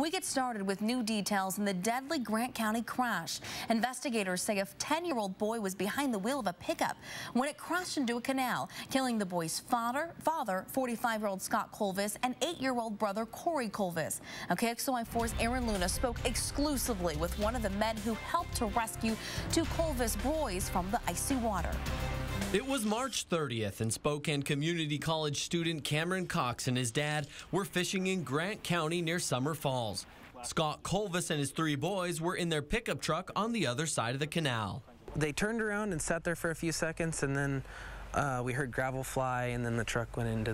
We get started with new details in the deadly Grant County crash. Investigators say a 10-year-old boy was behind the wheel of a pickup when it crashed into a canal, killing the boy's father, 45-year-old Scott Colvis, and 8-year-old brother Corey Colvis. KXLY4's Aaron Luna spoke exclusively with one of the men who helped to rescue two Colvis boys from the icy water. It was March 30th, and Spokane Community College student Cameron Cox and his dad were fishing in Grant County near Summer Falls. Scott Colvis and his 3 boys were in their pickup truck on the other side of the canal. They turned around and sat there for a few seconds, and then we heard gravel fly, and then the truck went into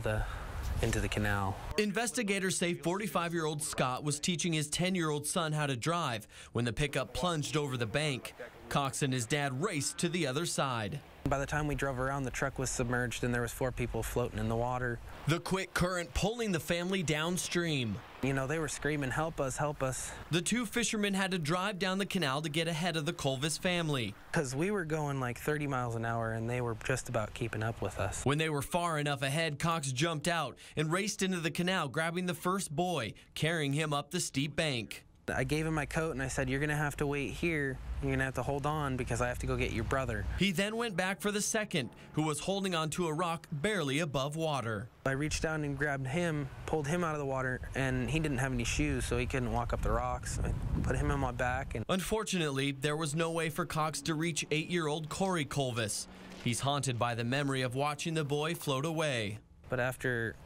the canal. Investigators say 45-year-old Scott was teaching his 10-year-old son how to drive when the pickup plunged over the bank. Cox and his dad raced to the other side. By the time we drove around, the truck was submerged and there was 4 people floating in the water. The quick current pulling the family downstream. You know, they were screaming, "Help us, help us." The 2 fishermen had to drive down the canal to get ahead of the Colvis family. Because we were going like 30 miles an hour and they were just about keeping up with us. When they were far enough ahead, Cox jumped out and raced into the canal, grabbing the first boy, carrying him up the steep bank. I gave him my coat and I said, "You're going to have to wait here. You're going to have to hold on because I have to go get your brother." He then went back for the second, who was holding onto a rock barely above water. I reached down and grabbed him, pulled him out of the water, and he didn't have any shoes, so he couldn't walk up the rocks. I put him on my back. Unfortunately, there was no way for Cox to reach 8-year-old Corey Colvis. He's haunted by the memory of watching the boy float away. But after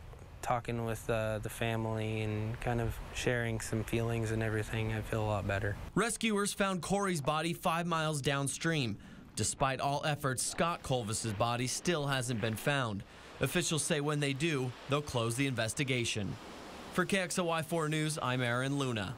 talking with the family and kind of sharing some feelings and everything, I feel a lot better. Rescuers found Corey's body 5 miles downstream. Despite all efforts, Scott Colvis's body still hasn't been found. Officials say when they do, they'll close the investigation. For KXLY4 News, I'm Aaron Luna.